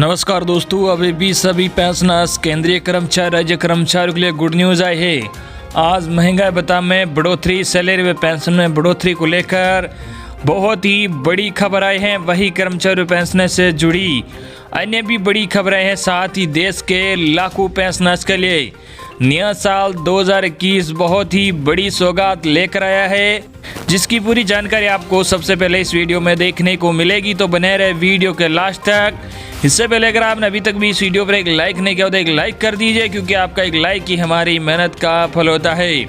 नमस्कार दोस्तों, अभी भी सभी पेंशनर्स केंद्रीय कर्मचारी राज्य कर्मचारियों के लिए गुड न्यूज़ आई है। आज महंगाई भत्ता में बढ़ोतरी, सैलरी व पेंशन में बढ़ोतरी को लेकर बहुत ही बड़ी खबर आई है। वही कर्मचारी पेंशन से जुड़ी अन्य भी बड़ी खबरें हैं। साथ ही देश के लाखों पेंशनर्स के लिए नया साल 2021 बहुत ही बड़ी सौगात लेकर आया है, जिसकी पूरी जानकारी आपको सबसे पहले इस वीडियो में देखने को मिलेगी। तो बने रहे वीडियो के लास्ट तक। इससे पहले अगर आपने अभी तक भी इस वीडियो पर एक लाइक नहीं किया तो एक लाइक कर दीजिए, क्योंकि आपका एक लाइक ही हमारी मेहनत का फल होता है।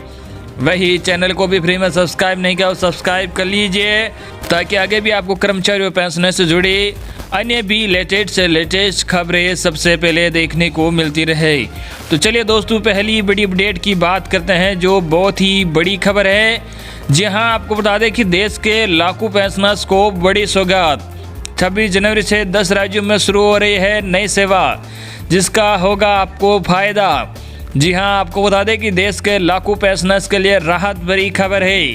वही चैनल को भी फ्री में सब्सक्राइब नहीं किया तो सब्सक्राइब कर लीजिए, ताकि आगे भी आपको कर्मचारी व पेंशनर से जुड़ी अन्य भी लेटेस्ट से लेटेस्ट खबरें सबसे पहले देखने को मिलती रहे। तो चलिए दोस्तों, पहली बड़ी अपडेट की बात करते हैं, जो बहुत ही बड़ी खबर है। जी हाँ, आपको बता दें कि देश के लाखों पेंशनर्स को बड़ी सौगात। 26 जनवरी से 10 राज्यों में शुरू हो रही है नई सेवा, जिसका होगा आपको फायदा। जी हाँ, आपको बता दें कि देश के लाखों पेंशनर्स के लिए राहत भरी खबर है।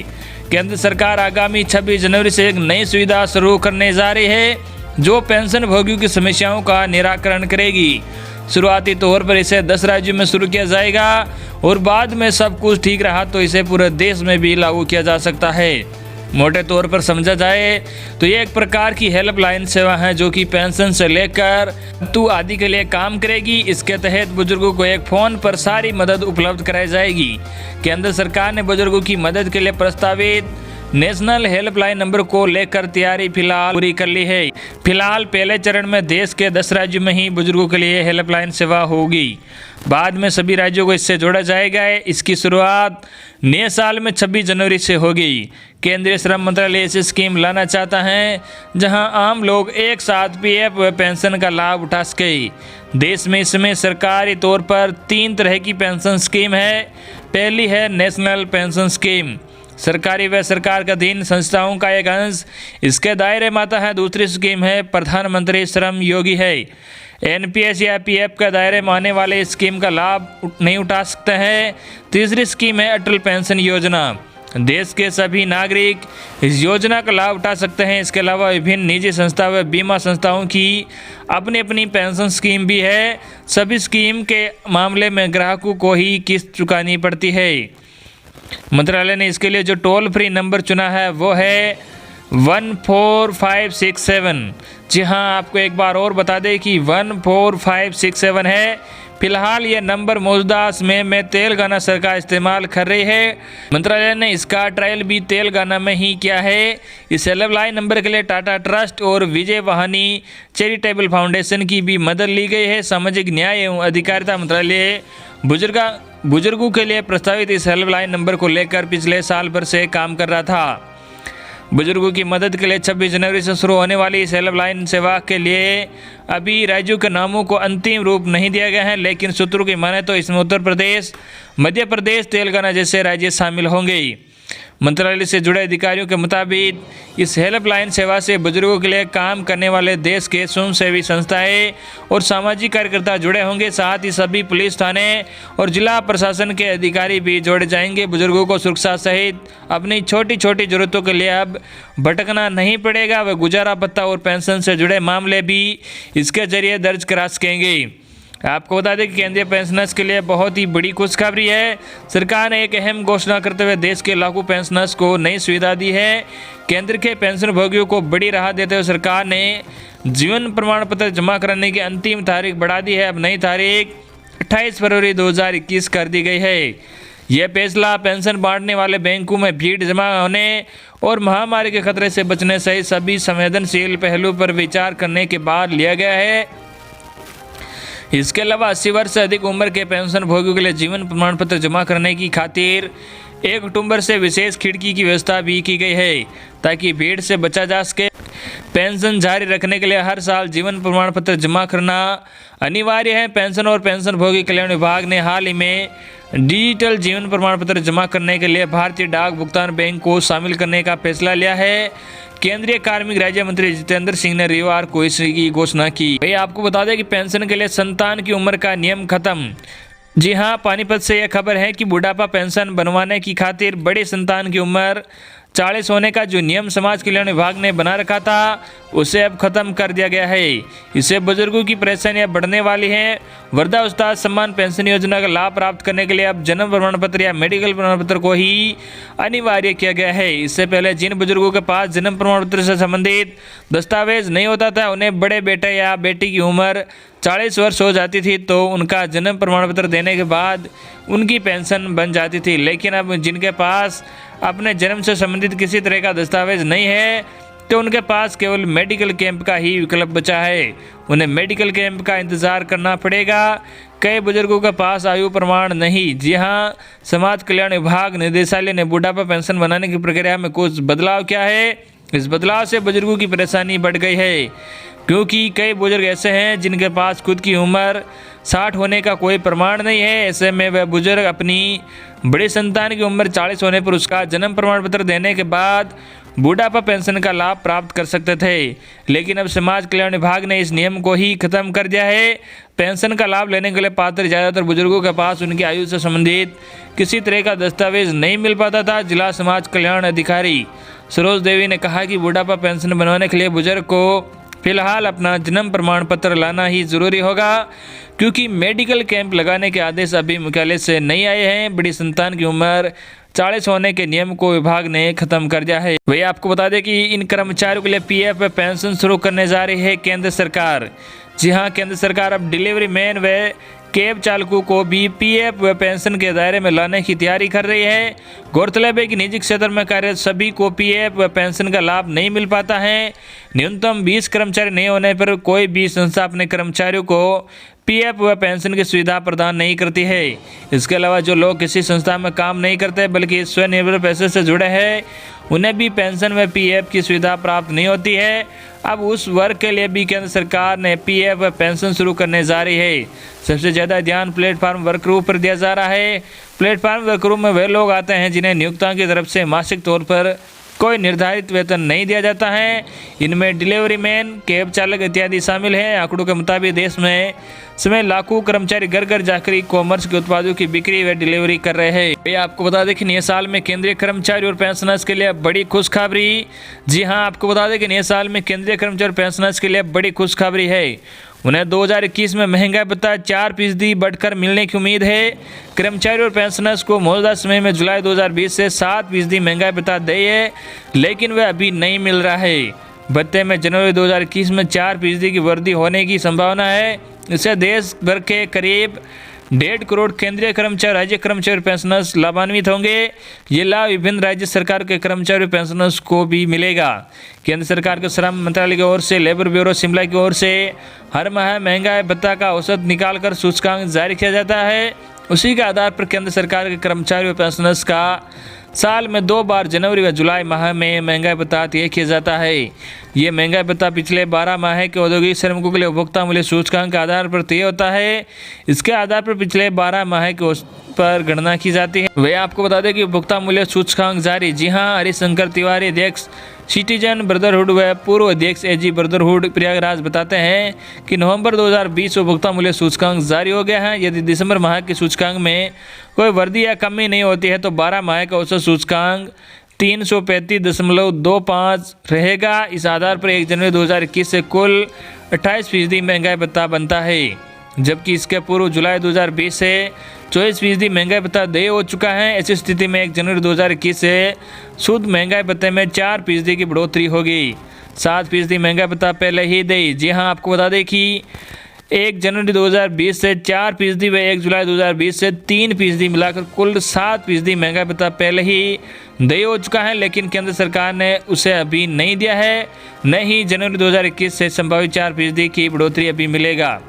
केंद्र सरकार आगामी 26 जनवरी से एक नई सुविधा शुरू करने जा रही है, जो पेंशन भोगियों की समस्याओं का निराकरण करेगी। शुरुआती तौर पर इसे 10 राज्यों में शुरू किया जाएगा और बाद में सब कुछ ठीक रहा तो इसे पूरे देश में भी लागू किया जा सकता है। मोटे तौर पर समझा जाए तो ये एक प्रकार की हेल्पलाइन सेवा है, जो कि पेंशन से लेकर मृत्यु आदि के लिए काम करेगी। इसके तहत बुजुर्गों को एक फ़ोन पर सारी मदद उपलब्ध कराई जाएगी। केंद्र सरकार ने बुजुर्गों की मदद के लिए प्रस्तावित नेशनल हेल्पलाइन नंबर को लेकर तैयारी फिलहाल पूरी कर ली है। फिलहाल पहले चरण में देश के 10 राज्यों में ही बुजुर्गों के लिए हेल्पलाइन सेवा होगी। बाद में सभी राज्यों को इससे जोड़ा जाएगा। इसकी शुरुआत नए साल में 26 जनवरी से होगी। केंद्रीय श्रम मंत्रालय ऐसी स्कीम लाना चाहता है, जहां आम लोग एक साथ पीएफ व पेंशन का लाभ उठा सके। देश में इस समय सरकारी तौर पर 3 तरह की पेंशन स्कीम है। पहली है नेशनल पेंशन स्कीम, सरकारी व सरकार के अधीन संस्थाओं का एक अंश इसके दायरे में आता है। दूसरी स्कीम है प्रधानमंत्री श्रम योगी है। एनपीएस या पीएफ के दायरे में आने वाले इस स्कीम का लाभ नहीं उठा सकते हैं। तीसरी स्कीम है अटल पेंशन योजना। देश के सभी नागरिक इस योजना का लाभ उठा सकते हैं। इसके अलावा विभिन्न निजी संस्था व बीमा संस्थाओं की अपनी अपनी पेंशन स्कीम भी है। सभी स्कीम के मामले में ग्राहकों को ही किस्त चुकानी पड़ती है। मंत्रालय ने इसके लिए जो टोल फ्री नंबर चुना है वो है 14567। जी हाँ, आपको एक बार और बता दें कि 14567 है। फिलहाल ये नंबर मौजूदा समय में तेलंगाना सरकार इस्तेमाल कर रही है। मंत्रालय ने इसका ट्रायल भी तेलंगाना में ही किया है। इस हेल्पलाइन नंबर के लिए टाटा ट्रस्ट और विजय वाहिनी चैरिटेबल फाउंडेशन की भी मदद ली गई है। सामाजिक न्याय एवं अधिकारिता मंत्रालय बुजुर्गों के लिए प्रस्तावित इस हेल्पलाइन नंबर को लेकर पिछले साल भर से काम कर रहा था। बुजुर्गों की मदद के लिए 26 जनवरी से शुरू होने वाली इस हेल्पलाइन सेवा के लिए अभी राज्यों के नामों को अंतिम रूप नहीं दिया गया है, लेकिन सूत्रों की माने तो इसमें उत्तर प्रदेश, मध्य प्रदेश, तेलंगाना जैसे राज्य शामिल होंगे। मंत्रालय से जुड़े अधिकारियों के मुताबिक इस हेल्पलाइन सेवा से बुजुर्गों के लिए काम करने वाले देश के स्वयंसेवी संस्थाएं और सामाजिक कार्यकर्ता जुड़े होंगे। साथ ही सभी पुलिस थाने और जिला प्रशासन के अधिकारी भी जोड़े जाएंगे। बुजुर्गों को सुरक्षा सहित अपनी छोटी छोटी जरूरतों के लिए अब भटकना नहीं पड़ेगा। वे गुजारा भत्ता और पेंशन से जुड़े मामले भी इसके जरिए दर्ज करा सकेंगे। आपको बता दें कि केंद्रीय पेंशनर्स के लिए बहुत ही बड़ी खुशखबरी है। सरकार ने एक अहम घोषणा करते हुए देश के लाखों पेंशनर्स को नई सुविधा दी है। केंद्र के पेंशन भोगियों को बड़ी राहत देते हुए सरकार ने जीवन प्रमाण पत्र जमा कराने की अंतिम तारीख बढ़ा दी है। अब नई तारीख 28 फरवरी 2021 कर दी गई है। यह फैसला पेंशन बांटने वाले बैंकों में भीड़ जमा होने और महामारी के खतरे से बचने सहित सभी संवेदनशील पहलू पर विचार करने के बाद लिया गया है। इसके अलावा 80 वर्ष से अधिक उम्र के पेंशन भोगियों के लिए जीवन प्रमाण पत्र जमा करने की खातिर 1 अक्टूबर से विशेष खिड़की की व्यवस्था भी की गई है, ताकि भीड़ से बचा जा सके। पेंशन जारी रखने के लिए हर साल जीवन प्रमाण पत्र जमा करना अनिवार्य है। पेंशन और पेंशनभोगी कल्याण विभाग ने हाल ही में डिजिटल जीवन प्रमाण पत्र जमा करने के लिए भारतीय डाक भुगतान बैंक को शामिल करने का फैसला लिया है। केंद्रीय कार्मिक राज्य मंत्री जितेंद्र सिंह ने रविवार को इसकी घोषणा की। भाई आपको बता दें कि पेंशन के लिए संतान की उम्र का नियम खत्म। जी हाँ, पानीपत से यह खबर है कि बुढ़ापा पेंशन बनवाने की खातिर बड़ी संतान की उम्र 40 होने का जो नियम समाज कल्याण विभाग ने बना रखा था उसे अब खत्म कर दिया गया है। इससे बुजुर्गों की परेशानियां बढ़ने वाली हैं। वृद्धावस्था सम्मान पेंशन योजना का लाभ प्राप्त करने के लिए अब जन्म प्रमाण पत्र या मेडिकल प्रमाण पत्र को ही अनिवार्य किया गया है। इससे पहले जिन बुजुर्गों के पास जन्म प्रमाण पत्र से संबंधित दस्तावेज नहीं होता था, उन्हें बड़े बेटे या बेटी की उम्र 40 वर्ष हो जाती थी तो उनका जन्म प्रमाण पत्र देने के बाद उनकी पेंशन बन जाती थी। लेकिन अब जिनके पास अपने जन्म से संबंधित किसी तरह का दस्तावेज नहीं है तो उनके पास केवल मेडिकल कैंप का ही विकल्प बचा है। उन्हें मेडिकल कैंप का इंतज़ार करना पड़ेगा। कई बुजुर्गों के पास आयु प्रमाण नहीं। जी हां, समाज कल्याण विभाग निदेशालय ने बुढ़ापा पेंशन बनाने की प्रक्रिया में कुछ बदलाव किया है। इस बदलाव से बुजुर्गों की परेशानी बढ़ गई है, क्योंकि कई बुजुर्ग ऐसे हैं जिनके पास खुद की उम्र 60 होने का कोई प्रमाण नहीं है। ऐसे में वह बुजुर्ग अपनी बड़ी संतान की उम्र 40 होने पर उसका जन्म प्रमाण पत्र देने के बाद बुढ़ापा पेंशन का लाभ प्राप्त कर सकते थे। लेकिन अब समाज कल्याण विभाग ने इस नियम को ही खत्म कर दिया है। पेंशन का लाभ लेने के लिए पात्र ज़्यादातर बुजुर्गों के पास उनकी आयु से संबंधित किसी तरह का दस्तावेज नहीं मिल पाता था। जिला समाज कल्याण अधिकारी सरोज देवी ने कहा कि बुढ़ापा पेंशन बनवाने के लिए बुजुर्ग को फिलहाल अपना जन्म प्रमाण पत्र लाना ही जरूरी होगा, क्योंकि मेडिकल कैंप लगाने के आदेश अभी मुख्यालय से नहीं आए हैं। बड़ी संतान की उम्र 40 होने के नियम को विभाग ने खत्म कर दिया है। वही आपको बता दें कि इन कर्मचारियों के लिए पीएफ पेंशन शुरू करने जा रही है केंद्र सरकार। जी हां, केंद्र सरकार अब डिलीवरी मैन व कैब चालकों को भी पीएफ व पेंशन के दायरे में लाने की तैयारी कर रही है। गौरतलब है कि निजी क्षेत्र में कार्यरत सभी को पीएफ व पेंशन का लाभ नहीं मिल पाता है। न्यूनतम 20 कर्मचारी नहीं होने पर कोई भी संस्था अपने कर्मचारियों को पीएफ व पेंशन की सुविधा प्रदान नहीं करती है। इसके अलावा जो लोग किसी संस्था में काम नहीं करते बल्कि स्वनिर्भर पैसे से जुड़े हैं, उन्हें भी पेंशन व पीएफ की सुविधा प्राप्त नहीं होती है। अब उस वर्ग के लिए भी केंद्र सरकार ने पीएफ व पेंशन शुरू करने जा रही है। सबसे ज़्यादा ध्यान प्लेटफार्म वर्करों पर दिया जा रहा है। प्लेटफार्म वर्करों में वे लोग आते हैं जिन्हें नियोक्ताओं की तरफ से मासिक तौर पर कोई निर्धारित वेतन नहीं दिया जाता है। इनमें डिलीवरी मैन, कैब चालक इत्यादि शामिल हैं। आंकड़ों के मुताबिक देश में समय लाखों कर्मचारी घर घर जाकर ई कॉमर्स के उत्पादों की बिक्री व डिलीवरी कर रहे हैं। ये आपको बता दें कि नए साल में केंद्रीय कर्मचारी और पेंशनर्स के लिए बड़ी खुशखबरी। जी हां, आपको बता दें कि नए साल में केंद्रीय कर्मचारी और पेंशनर्स के लिए बड़ी खुशखबरी है। उन्हें 2021 में महंगाई भत्ता 4% बढ़कर मिलने की उम्मीद है। कर्मचारी और पेंशनर्स को मौजूदा समय में जुलाई 2020 से 7% महंगाई भत्ता दी है, लेकिन वह अभी नहीं मिल रहा है। भत्ते में जनवरी 2021 में 4% की वृद्धि होने की संभावना है। इससे देश भर के करीब 1.5 करोड़ केंद्रीय कर्मचारी, राज्य कर्मचारी और पेंशनर्स लाभान्वित होंगे। ये लाभ विभिन्न राज्य सरकार के कर्मचारी और पेंशनर्स को भी मिलेगा। केंद्र सरकार के श्रम मंत्रालय की ओर से लेबर ब्यूरो शिमला की ओर से हर माह महंगाई भत्ता का औसत निकालकर सूचकांक जारी किया जाता है। उसी के आधार पर केंद्र सरकार के कर्मचारी और पेंशनर्स का साल में 2 बार जनवरी व जुलाई माह में महंगाई भत्ता तय किया जाता है। ये महंगाई भत्ता पिछले 12 माह के औद्योगिक श्रमिकों के लिए उपभोक्ता मूल्य सूचकांक के आधार पर तय होता है। इसके आधार पर पिछले 12 माह के औसत पर गणना की जाती है। वह आपको बता दें कि उपभोक्ता मूल्य सूचकांक जारी, जी हां, हरिशंकर तिवारी अध्यक्ष सिटीजन ब्रदरहुड व पूर्व अध्यक्ष एजी ब्रदरहुड प्रयागराज बताते हैं कि नवंबर 2020 उपभोक्ता मूल्य सूचकांक जारी हो गया है। यदि दिसंबर माह के सूचकांक में कोई वृद्धि या कमी नहीं होती है तो 12 माह का औसत सूचकांक 335.25 रहेगा। इस आधार पर 1 जनवरी 2021 से कुल 28% महंगाई भत्ता बनता है, जबकि इसके पूर्व जुलाई 2020 से 24% महंगाई भत्ता देय हो चुका है। ऐसी स्थिति में 1 जनवरी 2021 से शुद्ध महंगाई भत्ते में 4% की बढ़ोतरी होगी। 7% महंगाई भत्ता पहले ही देय। जी हां, आपको बता दें कि 1 जनवरी 2020 से 4% व 1 जुलाई 2020 से 3% मिलाकर कुल 7% महंगाई भत्ता पहले ही देय हो चुका है, लेकिन केंद्र सरकार ने उसे अभी नहीं दिया है। न ही जनवरी 2021 से संभावित 4% की बढ़ोतरी अभी मिलेगा।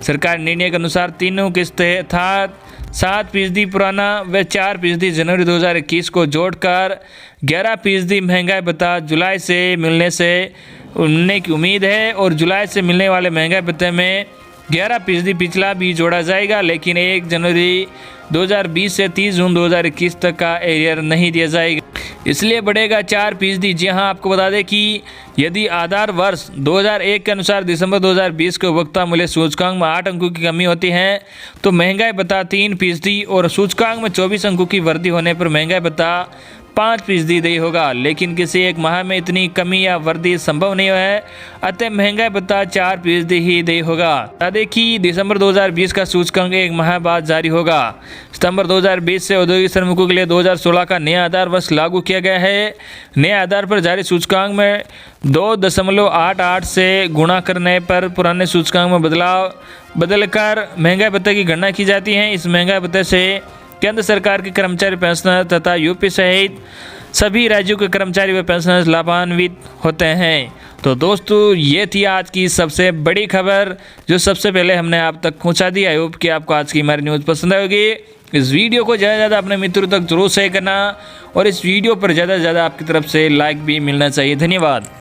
सरकार निर्णय के अनुसार तीनों किस्तें अर्थात 7% पुराना व 4% जनवरी 2021 को जोड़कर 11% महंगाई भत्ता जुलाई से मिलने की उम्मीद है। और जुलाई से मिलने वाले महंगाई भत्ते में 11% पिछला भी जोड़ा जाएगा, लेकिन 1 जनवरी 2020 से 30 जून 2021 तक का एरियर नहीं दिया जाएगा, इसलिए बढ़ेगा 4%। जी हां, आपको बता दें कि यदि आधार वर्ष 2001 के अनुसार दिसंबर 2020 के उपभोक्ता मूल्य सूचकांक में 8 अंकों की कमी होती है तो महंगाई भत्ता 3% और सूचकांक में 24 अंकों की वृद्धि होने पर महंगाई भत्ता 5% देय होगा, लेकिन किसी एक माह में इतनी कमी या वृद्धि संभव नहीं है, अतः महंगाई भत्ता 4% ही देय होगा। बता दें कि दिसंबर 2020 का सूचकांक एक माह बाद जारी होगा। सितंबर 2020 से औद्योगिक श्रमिकों के लिए 2016 का नया आधार वर्ष लागू किया गया है। नए आधार पर जारी सूचकांक में 2.88 से गुणा करने पर पुराने सूचकांक में बदलकर महंगाई भत्ते की गणना की जाती है। इस महंगाई भत्ते से केंद्र सरकार के कर्मचारी, पेंशनर तथा यूपी सहित सभी राज्यों के कर्मचारी व पेंशनर्स लाभान्वित होते हैं। तो दोस्तों, ये थी आज की सबसे बड़ी खबर जो सबसे पहले हमने आप तक पहुंचा दी। आई होप कि आपको आज की हमारी न्यूज़ पसंद आएगी। इस वीडियो को ज़्यादा से ज़्यादा अपने मित्रों तक जरूर शेयर करना और इस वीडियो पर ज़्यादा से ज़्यादा आपकी तरफ से लाइक भी मिलना चाहिए। धन्यवाद।